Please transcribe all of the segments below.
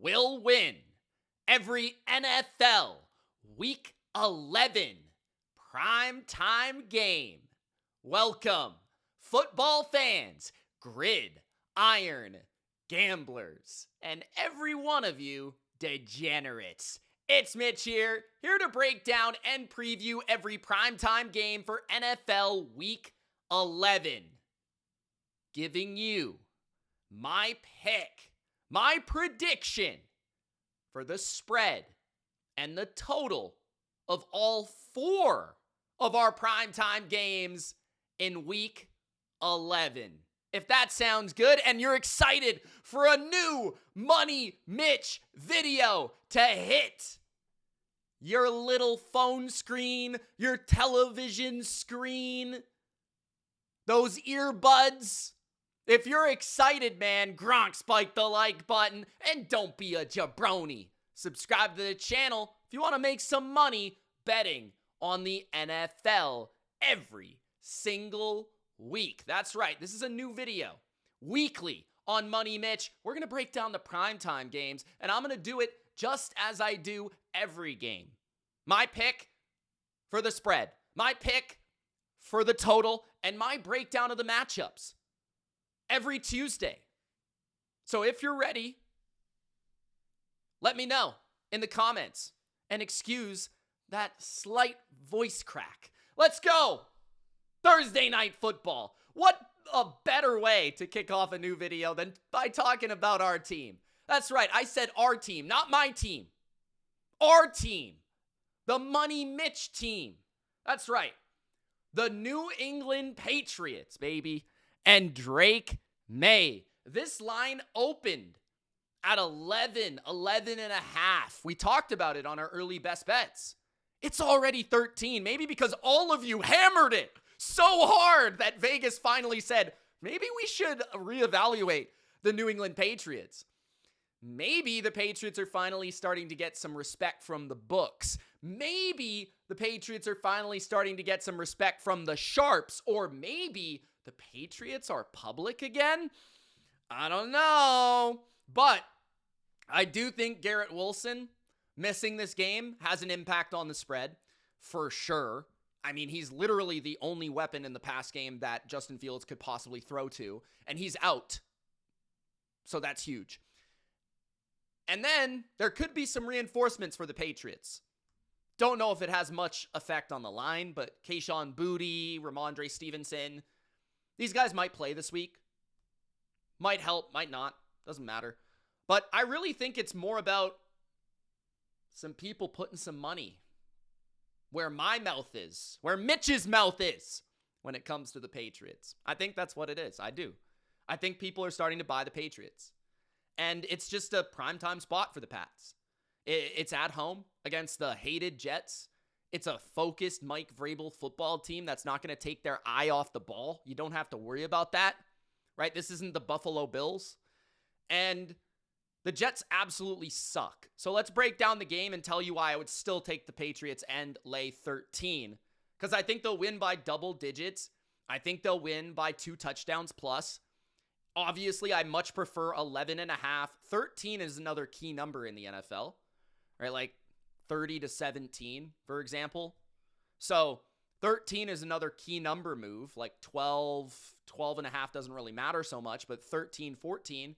will win every NFL Week 11 primetime game. Welcome, football fans, gridiron gamblers, and every one of you degenerates. It's Mitch here to break down and preview every primetime game for NFL Week 11. Giving you my pick, my prediction for the spread and the total of all 4 of our primetime games in Week 11. If that sounds good and you're excited for a new Money Mitch video to hit your little phone screen, your television screen, those earbuds, if you're excited, man, Gronk, spike the like button and don't be a jabroni. Subscribe to the channel if you want to make some money betting on the NFL every single week. That's right. This is a new video. Weekly on Money Mitch. We're going to break down the primetime games, and I'm going to do it just as I do every game. My pick for the spread, my pick for the total, and my breakdown of the matchups every Tuesday. So if you're ready, let me know in the comments and excuse that slight voice crack. Let's go! Thursday night football. What a better way to kick off a new video than by talking about our team. That's right, I said our team, not my team. Our team. The Money Mitch team. That's right. The New England Patriots, baby. And Drake May. This line opened at 11 and a half. We talked about it on our early best bets. It's already 13, maybe because all of you hammered it so hard that Vegas finally said, maybe we should reevaluate the New England Patriots. Maybe the Patriots are finally starting to get some respect from the books. Maybe the Patriots are finally starting to get some respect from the sharps, or maybe the Patriots are public again. I don't know, but I do think Garrett Wilson missing this game has an impact on the spread for sure. I mean, he's literally the only weapon in the pass game that Justin Fields could possibly throw to, and he's out. So that's huge. And then there could be some reinforcements for the Patriots. Don't know if it has much effect on the line, but Kayshon Boutte, Ramondre Stevenson, these guys might play this week. Might help, might not. Doesn't matter. But I really think it's more about some people putting some money where my mouth is, where Mitch's mouth is when it comes to the Patriots. I think that's what it is. I do. I think people are starting to buy the Patriots. And it's just a primetime spot for the Pats. It's at home against the hated Jets. It's a focused Mike Vrabel football team that's not going to take their eye off the ball. You don't have to worry about that, right? This isn't the Buffalo Bills. And the Jets absolutely suck. So let's break down the game and tell you why I would still take the Patriots and lay 13. Because I think they'll win by double digits. I think they'll win by 2 touchdowns plus. Obviously, I much prefer 11 and a half. 13 is another key number in the NFL, right? Like 30 to 17, for example. So 13 is another key number move. Like 12 and a half doesn't really matter so much, but 13, 14,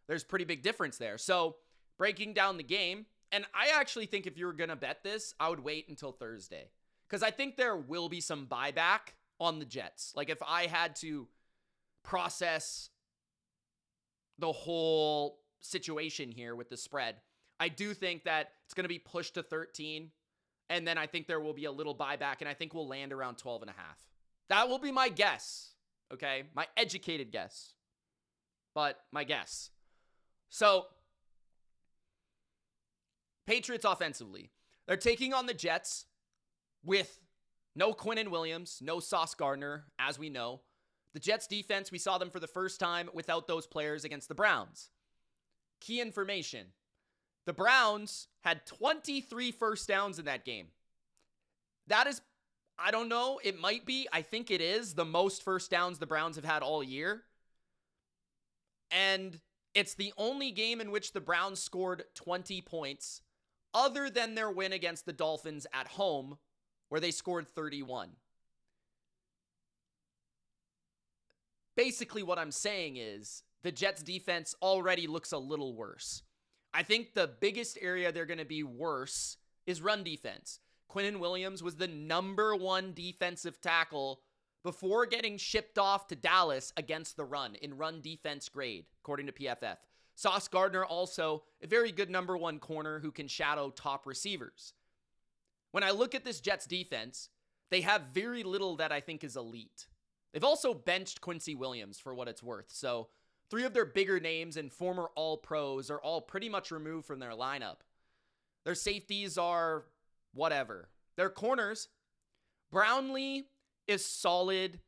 there's pretty big difference there. So breaking down the game, and I actually think if you were going to bet this, I would wait until Thursday. Because I think there will be some buyback on the Jets. Like if I had to process the whole situation here with the spread, I do think that it's going to be pushed to 13. And then I think there will be a little buyback, and I think we'll land around 12 and a half. That will be my guess. Okay. My educated guess, but my guess. So, Patriots offensively, they're taking on the Jets with no Quinnen Williams, no Sauce Gardner, as we know. The Jets defense, we saw them for the first time without those players against the Browns. Key information. The Browns had 23 first downs in that game. That is, I don't know, it might be, I think it is, the most first downs the Browns have had all year. And It's the only game in which the Browns scored 20 points, other than their win against the Dolphins at home, where they scored 31. Basically, what I'm saying is the Jets defense already looks a little worse. I think the biggest area they're going to be worse is run defense. Quinnen Williams was the number one defensive tackle before getting shipped off to Dallas against the run in run defense grade, according to PFF. Sauce Gardner also a very good number one corner who can shadow top receivers. When I look at this Jets defense, they have very little that I think is elite. They've also benched Quincy Williams for what it's worth. So 3 of their bigger names and former All-Pros are all pretty much removed from their lineup. Their safeties are whatever. Their corners, Brownlee is solid.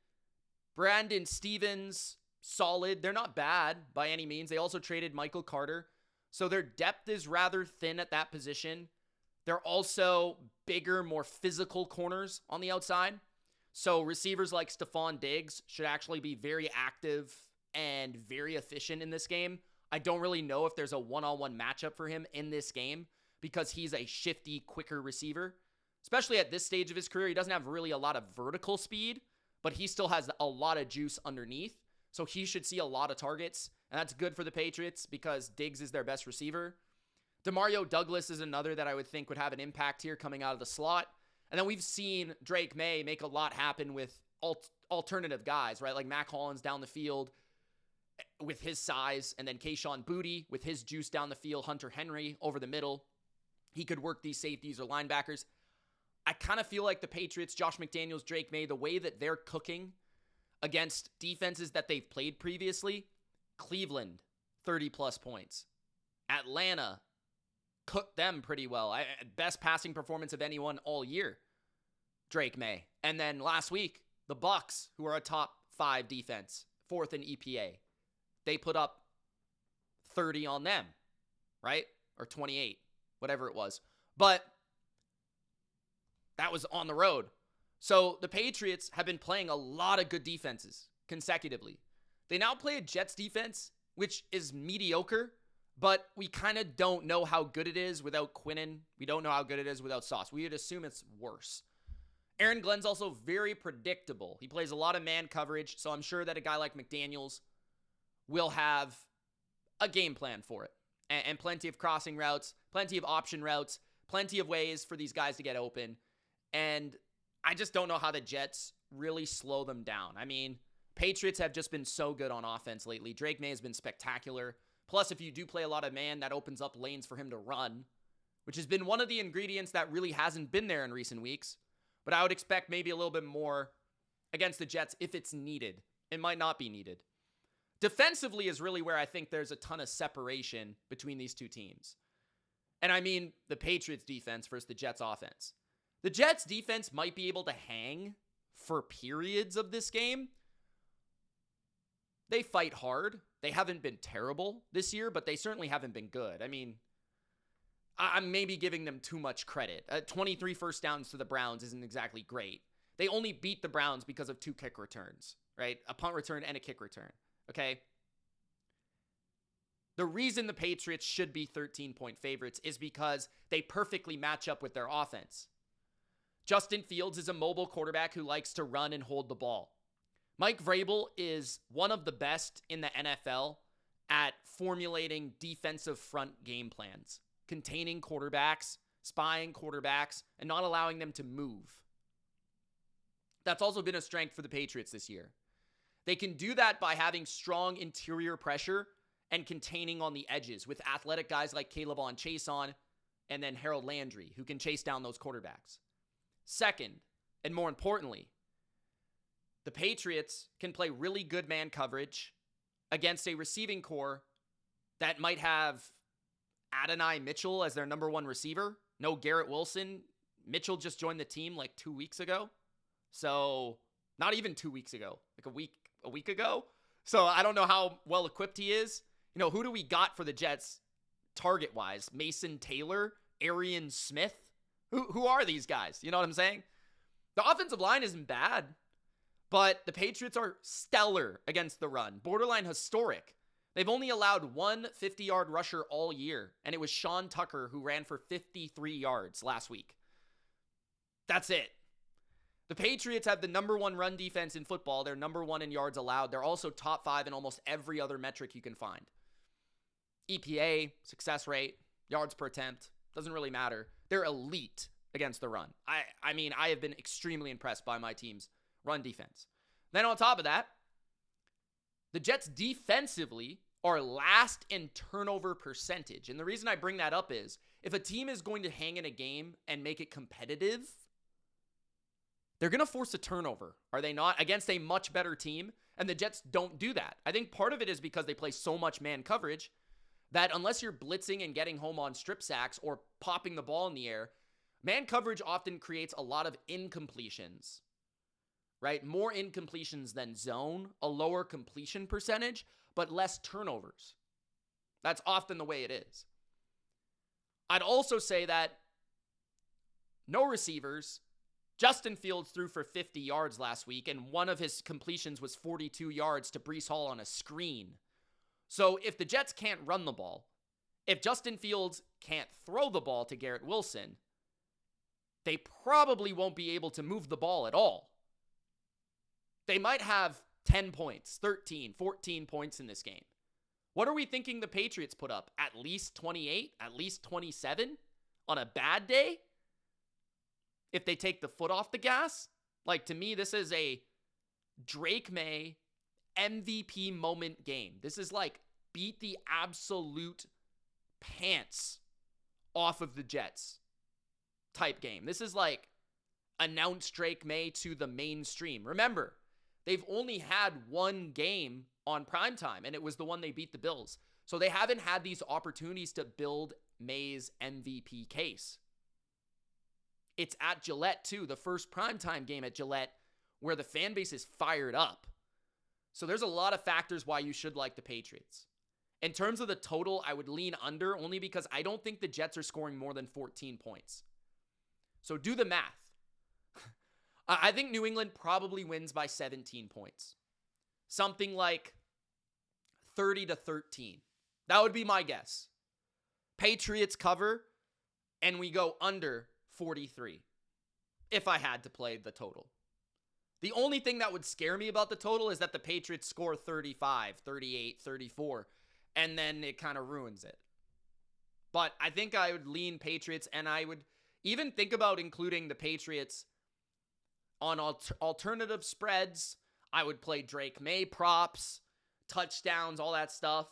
Brandon Stevens, solid. They're not bad by any means. They also traded Michael Carter. So their depth is rather thin at that position. They're also bigger, more physical corners on the outside. So receivers like Stephon Diggs should actually be very active and very efficient in this game. I don't really know if there's a one-on-one matchup for him in this game because he's a shifty, quicker receiver. Especially at this stage of his career, he doesn't have really a lot of vertical speed, but he still has a lot of juice underneath. So he should see a lot of targets, and that's good for the Patriots because Diggs is their best receiver. Demario Douglas is another that I would think would have an impact here coming out of the slot. And then we've seen Drake May make a lot happen with alternative guys, right? Like Mac Hollins down the field with his size, and then Kayshon Boutte with his juice down the field, Hunter Henry over the middle. He could work these safeties or linebackers. I kind of feel like the Patriots, Josh McDaniels, Drake May, the way that they're cooking against defenses that they've played previously, Cleveland, 30-plus points. Atlanta, cooked them pretty well. Best passing performance of anyone all year, Drake May. And then last week, the Bucs, who are a top 5 defense, 4th in EPA, they put up 30 on them, right? Or 28, whatever it was. But that was on the road. So the Patriots have been playing a lot of good defenses consecutively. They now play a Jets defense, which is mediocre, but we kind of don't know how good it is without Quinnen. We don't know how good it is without Sauce. We would assume it's worse. Aaron Glenn's also very predictable. He plays a lot of man coverage, so I'm sure that a guy like McDaniels will have a game plan for it. And plenty of crossing routes, plenty of option routes, plenty of ways for these guys to get open. And I just don't know how the Jets really slow them down. I mean, Patriots have just been so good on offense lately. Drake May has been spectacular. Plus, if you do play a lot of man, that opens up lanes for him to run, which has been one of the ingredients that really hasn't been there in recent weeks. But I would expect maybe a little bit more against the Jets if it's needed. It might not be needed. Defensively is really where I think there's a ton of separation between these two teams. And I mean the Patriots defense versus the Jets offense. The Jets defense might be able to hang for periods of this game. They fight hard. They haven't been terrible this year, but they certainly haven't been good. I mean, I'm maybe giving them too much credit. 23 first downs to the Browns isn't exactly great. They only beat the Browns because of 2 kick returns, right? A punt return and a kick return, okay? The reason the Patriots should be 13-point favorites is because they perfectly match up with their offense. Justin Fields is a mobile quarterback who likes to run and hold the ball. Mike Vrabel is one of the best in the NFL at formulating defensive front game plans, containing quarterbacks, spying quarterbacks, and not allowing them to move. That's also been a strength for the Patriots this year. They can do that by having strong interior pressure and containing on the edges with athletic guys like Caleb Chase and then Harold Landry, who can chase down those quarterbacks. Second, and more importantly, the Patriots can play really good man coverage against a receiving core that might have Adonai Mitchell as their number 1 receiver. No Garrett Wilson. Mitchell just joined the team like 2 weeks ago. So not even 2 weeks ago, like a week ago. So I don't know how well equipped he is. You know, who do we got for the Jets target wise? Mason Taylor, Arian Smith. Who are these guys? You know what I'm saying? The offensive line isn't bad, but the Patriots are stellar against the run, borderline historic. They've only allowed one 50-yard rusher all year, and it was Sean Tucker who ran for 53 yards last week. That's it. The Patriots have the number one run defense in football. They're number one in yards allowed. They're also top 5 in almost every other metric you can find. EPA, success rate, yards per attempt, doesn't really matter. They're elite against the run. I mean, I have been extremely impressed by my team's run defense. Then on top of that, the Jets defensively are last in turnover percentage. And the reason I bring that up is if a team is going to hang in a game and make it competitive, they're going to force a turnover, are they not? Against a much better team. And the Jets don't do that. I think part of it is because they play so much man coverage that unless you're blitzing and getting home on strip sacks or popping the ball in the air, man coverage often creates a lot of incompletions, right? More incompletions than zone, a lower completion percentage, but less turnovers. That's often the way it is. I'd also say that no receivers. Justin Fields threw for 50 yards last week, and one of his completions was 42 yards to Breece Hall on a screen. So if the Jets can't run the ball, if Justin Fields can't throw the ball to Garrett Wilson, they probably won't be able to move the ball at all. They might have 10 points, 13, 14 points in this game. What are we thinking the Patriots put up? At least 28? At least 27? On a bad day? If they take the foot off the gas? Like, to me, this is a Drake May MVP moment game. This is like beat the absolute pants off of the Jets type game. This is like announce Drake May to the mainstream. Remember, they've only had one game on primetime, and it was the one they beat the Bills. So they haven't had these opportunities to build May's MVP case. It's at Gillette, too, the first primetime game at Gillette, where the fan base is fired up. So there's a lot of factors why you should like the Patriots. In terms of the total, I would lean under only because I don't think the Jets are scoring more than 14 points. So do the math. I think New England probably wins by 17 points. Something like 30-13. That would be my guess. Patriots cover, and we go under 43 if I had to play the total. The only thing that would scare me about the total is that the Patriots score 35, 38, 34, and then it kind of ruins it. But I think I would lean Patriots, and I would even think about including the Patriots on alternative spreads. I would play Drake May props, touchdowns, all that stuff.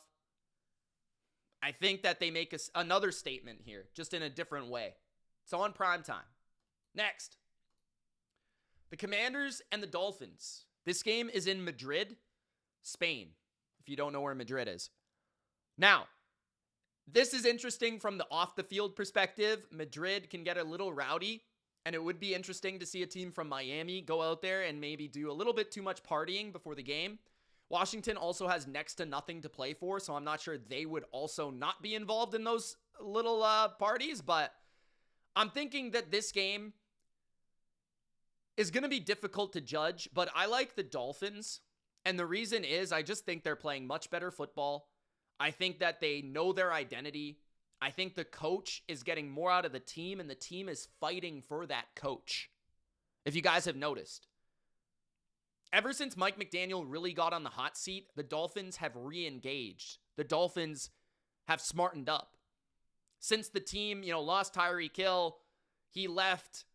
I think that they make another statement here, just in a different way. So on primetime. Next, the Commanders and the Dolphins. This game is in Madrid, Spain, if you don't know where Madrid is. Now, this is interesting from the off-the-field perspective. Madrid can get a little rowdy, and it would be interesting to see a team from Miami go out there and maybe do a little bit too much partying before the game. Washington also has next to nothing to play for, so I'm not sure they would also not be involved in those little parties, but I'm thinking that this game is going to be difficult to judge, but I like the Dolphins, and the reason is I just think they're playing much better football. I think that they know their identity. I think the coach is getting more out of the team, and the team is fighting for that coach. If you guys have noticed, ever since Mike McDaniel really got on the hot seat, the Dolphins have re-engaged. The Dolphins have smartened up. Since the team, lost Tyreek Hill, he left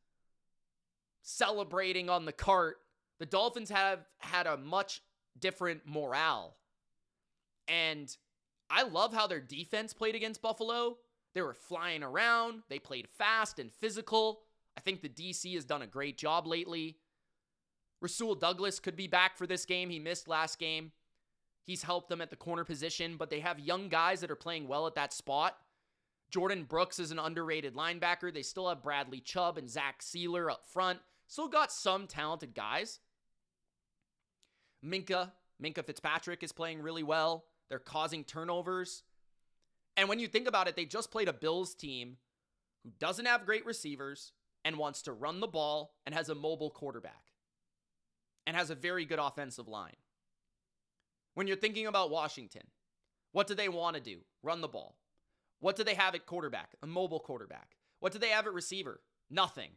celebrating on the cart. The Dolphins have had a much different morale. And I love how their defense played against Buffalo. They were flying around. They played fast and physical. I think the DC has done a great job lately. Rasul Douglas could be back for this game. He missed last game. He's helped them at the corner position, but they have young guys that are playing well at that spot. Jordan Brooks is an underrated linebacker. They still have Bradley Chubb and Zach Sealer up front. Still got some talented guys. Minka Fitzpatrick is playing really well. They're causing turnovers. And when you think about it, they just played a Bills team who doesn't have great receivers and wants to run the ball and has a mobile quarterback and has a very good offensive line. When you're thinking about Washington What do they want to do? Run the ball. What do they have at quarterback? A mobile quarterback. What do they have at receiver? Nothing.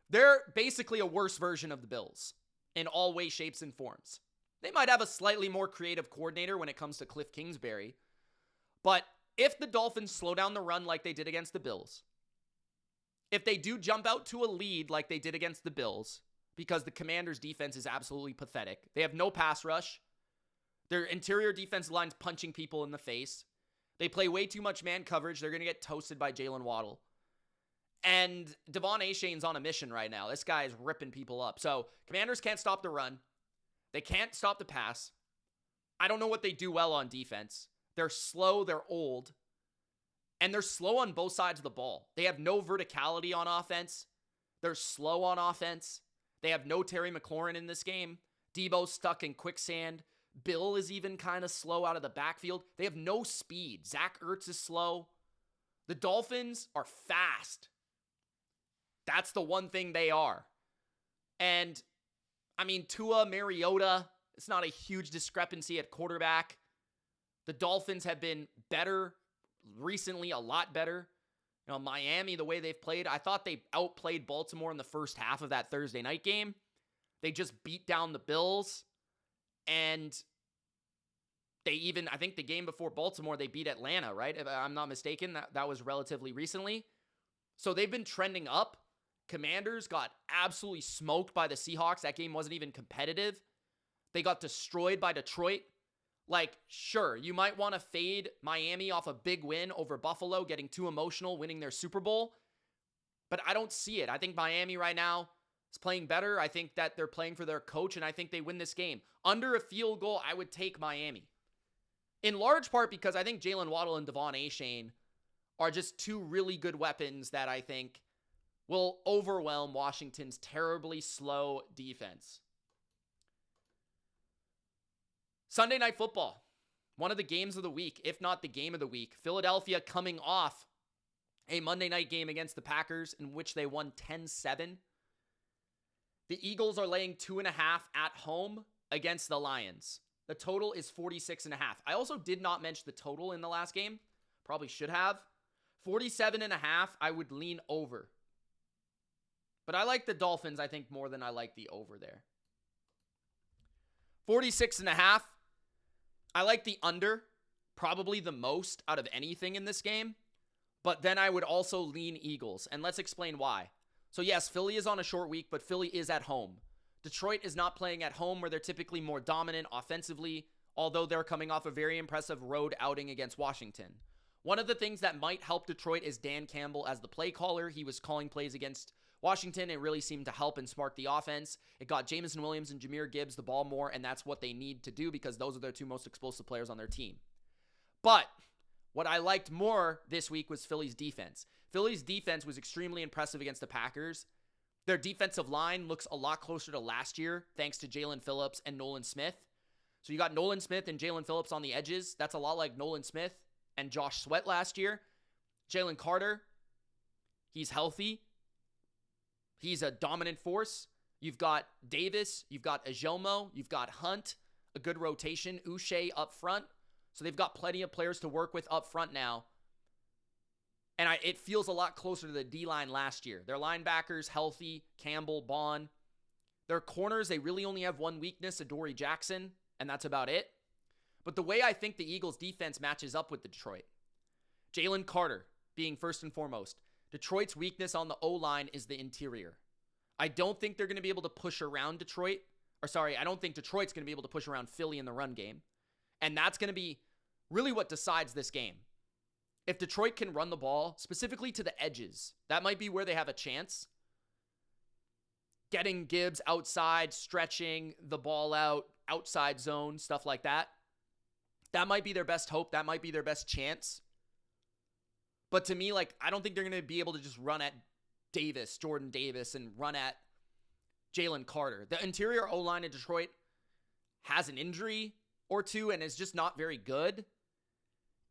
They're basically a worse version of the Bills in all ways, shapes, and forms. They might have a slightly more creative coordinator when it comes to Cliff Kingsbury. But if the Dolphins slow down the run like they did against the Bills, if they do jump out to a lead like they did against the Bills, because the Commanders' defense is absolutely pathetic. They have no pass rush. Their interior defensive line's punching people in the face. They play way too much man coverage. They're going to get toasted by Jalen Waddle. And Devon Achane's on a mission right now. This guy is ripping people up. So Commanders can't stop the run. They can't stop the pass. I don't know what they do well on defense. They're slow. They're old. And they're slow on both sides of the ball. They have no verticality on offense. They're slow on offense. They have no Terry McLaurin in this game. Debo's stuck in quicksand. Bill is even kind of slow out of the backfield. They have no speed. Zach Ertz is slow. The Dolphins are fast. That's the one thing they are. And, I mean, Tua, Mariota, it's not a huge discrepancy at quarterback. The Dolphins have been better recently, a lot better. You know, Miami, the way they've played, I thought they outplayed Baltimore in the first half of that Thursday night game. They just beat down the Bills. And they even, I think the game before Baltimore, they beat Atlanta, right? If I'm not mistaken, that was relatively recently. So they've been trending up. Commanders got absolutely smoked by the Seahawks. That game wasn't even competitive. They got destroyed by Detroit. Like, sure, you might want to fade Miami off a big win over Buffalo, getting too emotional, winning their Super Bowl. But I don't see it. I think Miami right now is playing better. I think that they're playing for their coach, and I think they win this game. Under a field goal, I would take Miami. In large part because I think Jalen Waddle and Devon Achane are just two really good weapons that I think will overwhelm Washington's terribly slow defense. Sunday Night Football, one of the games of the week, if not the game of the week. Philadelphia coming off a Monday night game against the Packers in which they won 10-7. The Eagles are laying 2.5 at home against the Lions. The total is 46.5. I also did not mention the total in the last game. Probably should have. 47.5, I would lean over. But I like the Dolphins, I think, more than I like the over there. 46.5, I like the under probably the most out of anything in this game. But then I would also lean Eagles. And let's explain why. So yes, Philly is on a short week, but Philly is at home. Detroit is not playing at home where they're typically more dominant offensively, although they're coming off a very impressive road outing against Washington. One of the things that might help Detroit is Dan Campbell as the play caller. He was calling plays against Washington. It really seemed to help and spark the offense. It got Jameson Williams and Jahmyr Gibbs the ball more, and that's what they need to do because those are their two most explosive players on their team. But what I liked more this week was Philly's defense. Philly's defense was extremely impressive against the Packers. Their defensive line looks a lot closer to last year thanks to Jalen Phillips and Nolan Smith. So you got Nolan Smith and Jalen Phillips on the edges. That's a lot like Nolan Smith and Josh Sweat last year. Jalen Carter, he's healthy. He's a dominant force. You've got Davis, you've got Ajomo, you've got Hunt, a good rotation, Uche up front. So they've got plenty of players to work with up front now. And it feels a lot closer to the D-line last year. Their linebackers, healthy, Campbell, Bond. Their corners, they really only have one weakness, Adoree Jackson, and that's about it. But the way I think the Eagles' defense matches up with Detroit, Jalen Carter being first and foremost. Detroit's weakness on the O-line is the interior. I don't think they're going to be able to push around Detroit. I don't think Detroit's going to be able to push around Philly in the run game. And that's going to be really what decides this game. If Detroit can run the ball, specifically to the edges, that might be where they have a chance. Getting Gibbs outside, stretching the ball out, outside zone, stuff like that. That might be their best hope. That might be their best chance. But to me, I don't think they're going to be able to just run at Jordan Davis, and run at Jalen Carter. The interior O-line in Detroit has an injury or two and is just not very good.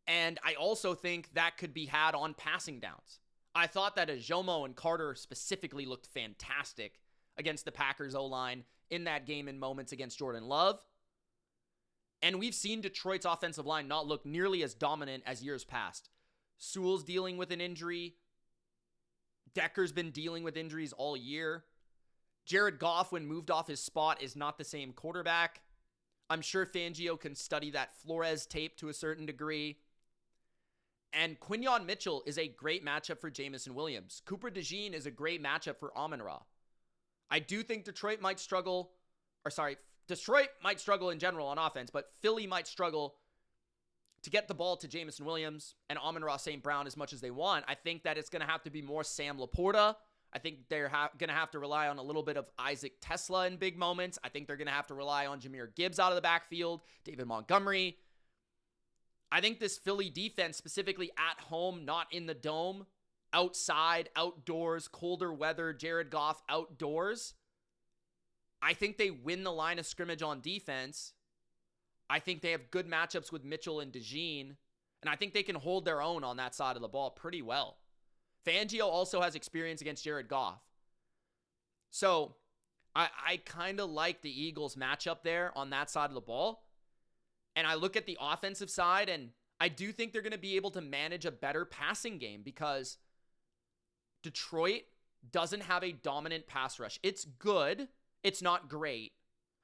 And I also think that could be had on passing downs. I thought that Ajomo and Carter specifically looked fantastic against the Packers O-line in that game in moments against Jordan Love. And we've seen Detroit's offensive line not look nearly as dominant as years past. Sewell's dealing with an injury. Decker's been dealing with injuries all year. Jared Goff, when moved off his spot, is not the same quarterback. I'm sure Fangio can study that Flores tape to a certain degree. And Quinyon Mitchell is a great matchup for Jamison Williams. Cooper DeJean is a great matchup for Amon-Ra. I do think Detroit might struggle in general on offense, but Philly might struggle to get the ball to Jamison Williams and Amon-Ra St. Brown as much as they want. I think that it's going to have to be more Sam Laporta. I think they're going to have to rely on a little bit of Isaac Tesla in big moments. I think they're going to have to rely on Jahmyr Gibbs out of the backfield, David Montgomery. I think this Philly defense, specifically at home, not in the dome, outside, outdoors, colder weather, Jared Goff outdoors, I think they win the line of scrimmage on defense. I think they have good matchups with Mitchell and DeJean, and I think they can hold their own on that side of the ball pretty well. Fangio also has experience against Jared Goff. So I kind of like the Eagles matchup there on that side of the ball. And I look at the offensive side, and I do think they're going to be able to manage a better passing game because Detroit doesn't have a dominant pass rush. It's good. It's not great.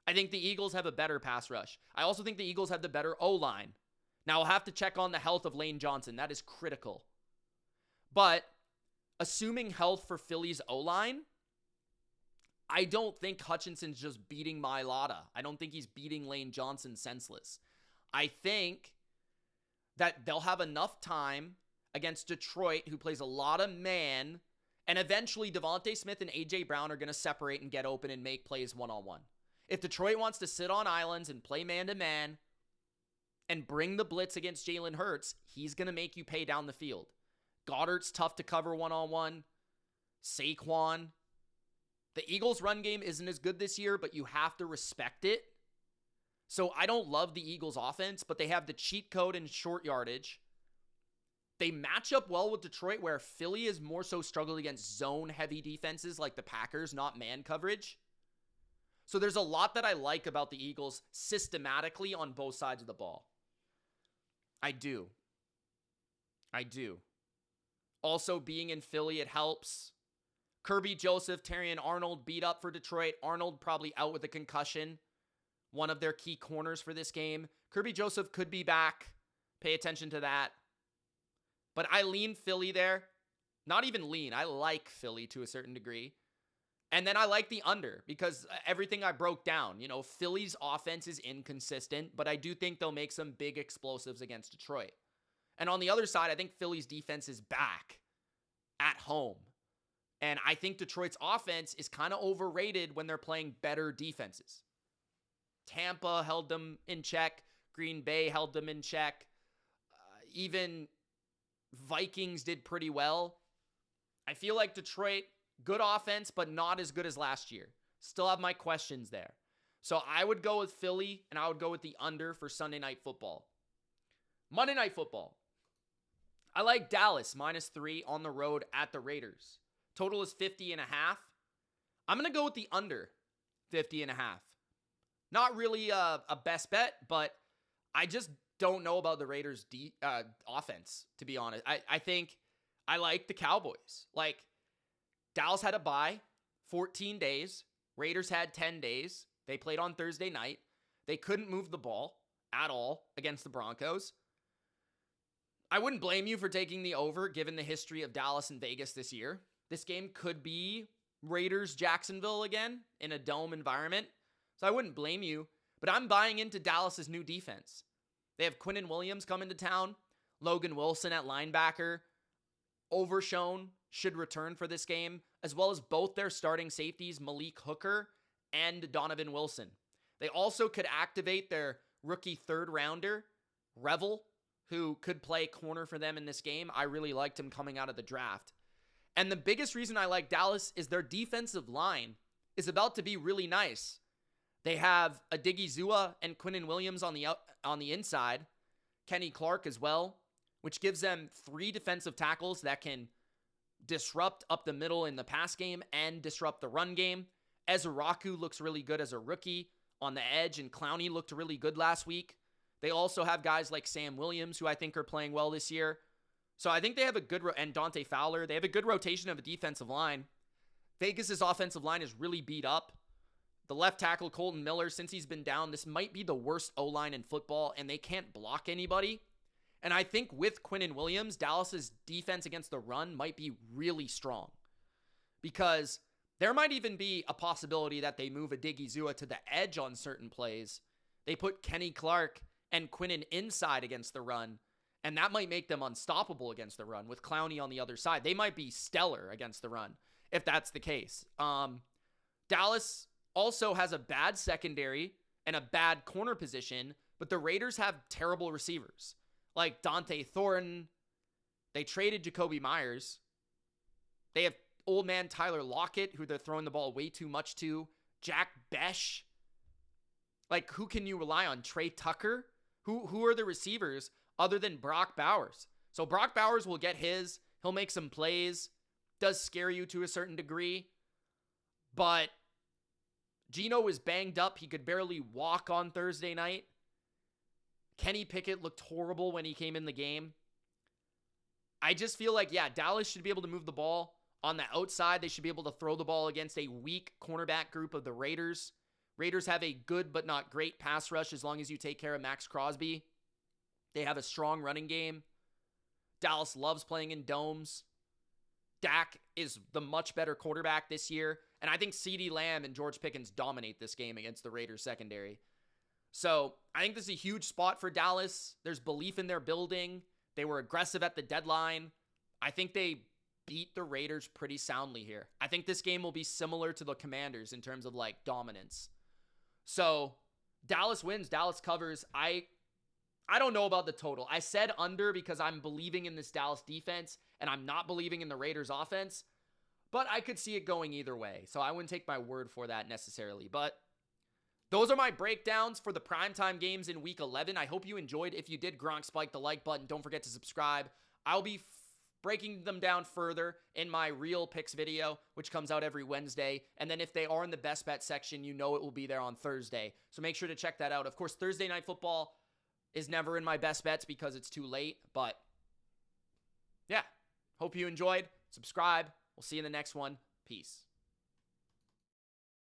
I think the Eagles have a better pass rush. I also think the Eagles have the better O-line. Now, I'll have to check on the health of Lane Johnson. That is critical. But assuming health for Philly's O-line, I don't think Hutchinson's just beating Mailata. I don't think he's beating Lane Johnson senseless. I think that they'll have enough time against Detroit, who plays a lot of man, and eventually Devontae Smith and A.J. Brown are going to separate and get open and make plays one-on-one. If Detroit wants to sit on islands and play man-to-man and bring the blitz against Jalen Hurts, he's going to make you pay down the field. Goddard's tough to cover one-on-one. Saquon. The Eagles' run game isn't as good this year, but you have to respect it. So I don't love the Eagles' offense, but they have the cheat code in short yardage. They match up well with Detroit, where Philly is more so struggled against zone-heavy defenses like the Packers, not man coverage. So there's a lot that I like about the Eagles systematically on both sides of the ball. I do. Also, being in Philly, it helps. Kirby Joseph, Terrion Arnold beat up for Detroit. Arnold probably out with a concussion. One of their key corners for this game. Kirby Joseph could be back. Pay attention to that. But I lean Philly there. Not even lean. I like Philly to a certain degree. And then I like the under because everything I broke down. Philly's offense is inconsistent, but I do think they'll make some big explosives against Detroit. And on the other side, I think Philly's defense is back at home. And I think Detroit's offense is kind of overrated when they're playing better defenses. Tampa held them in check. Green Bay held them in check. Even Vikings did pretty well. I feel like Detroit, good offense, but not as good as last year. Still have my questions there. So I would go with Philly, and I would go with the under for Sunday Night Football. Monday Night Football. I like Dallas -3 on the road at the Raiders. Total is 50.5. I'm going to go with the under 50.5. Not really a best bet, but I just don't know about the Raiders' offense, to be honest. I think I like the Cowboys. Dallas had a bye, 14 days. Raiders had 10 days. They played on Thursday night. They couldn't move the ball at all against the Broncos. I wouldn't blame you for taking the over, given the history of Dallas and Vegas this year. This game could be Raiders-Jacksonville again in a dome environment. So I wouldn't blame you, but I'm buying into Dallas's new defense. They have Quinnen Williams coming to town, Logan Wilson at linebacker, Overshown should return for this game, as well as both their starting safeties, Malik Hooker and Donovan Wilson. They also could activate their rookie third rounder, Revel, who could play corner for them in this game. I really liked him coming out of the draft. And the biggest reason I like Dallas is their defensive line is about to be really nice. They have Odigizua and Quinnen Williams on the inside, Kenny Clark as well, which gives them 3 defensive tackles that can disrupt up the middle in the pass game and disrupt the run game. Ezraku looks really good as a rookie on the edge, and Clowney looked really good last week. They also have guys like Sam Williams, who I think are playing well this year. So I think they have a good, and Dante Fowler, they have a good rotation of a defensive line. Vegas's offensive line is really beat up. The left tackle, Colton Miller, since he's been down, this might be the worst O-line in football, and they can't block anybody. And I think with Quinnen Williams, Dallas's defense against the run might be really strong. Because there might even be a possibility that they move Odighizuwa to the edge on certain plays. They put Kenny Clark and Quinnen inside against the run, and that might make them unstoppable against the run with Clowney on the other side. They might be stellar against the run if that's the case. Dallas also has a bad secondary and a bad corner position, but the Raiders have terrible receivers like Dante Thornton. They traded Jacoby Myers. They have old man Tyler Lockett, who they're throwing the ball way too much to. Jack Besh. Like, who can you rely on? Trey Tucker? Who are the receivers other than Brock Bowers? So Brock Bowers will get his. He'll make some plays. Does scare you to a certain degree. But Geno was banged up. He could barely walk on Thursday night. Kenny Pickett looked horrible when he came in the game. I just feel like, yeah, Dallas should be able to move the ball. On the outside, they should be able to throw the ball against a weak cornerback group of the Raiders. Raiders have a good but not great pass rush as long as you take care of Max Crosby. They have a strong running game. Dallas loves playing in domes. Dak is the much better quarterback this year. And I think CeeDee Lamb and George Pickens dominate this game against the Raiders secondary. So I think this is a huge spot for Dallas. There's belief in their building. They were aggressive at the deadline. I think they beat the Raiders pretty soundly here. I think this game will be similar to the Commanders in terms of like dominance. So Dallas wins, Dallas covers. I don't know about the total. I said under because I'm believing in this Dallas defense and I'm not believing in the Raiders offense, but I could see it going either way. So I wouldn't take my word for that necessarily, but those are my breakdowns for the primetime games in week 11. I hope you enjoyed. If you did, Gronk spike the like button. Don't forget to subscribe. I'll be breaking them down further in my real picks video, which comes out every Wednesday. And then if they are in the best bet section, you know it will be there on Thursday. So make sure to check that out. Of course, Thursday Night Football is never in my best bets because it's too late. But yeah, hope you enjoyed. Subscribe. We'll see you in the next one. Peace.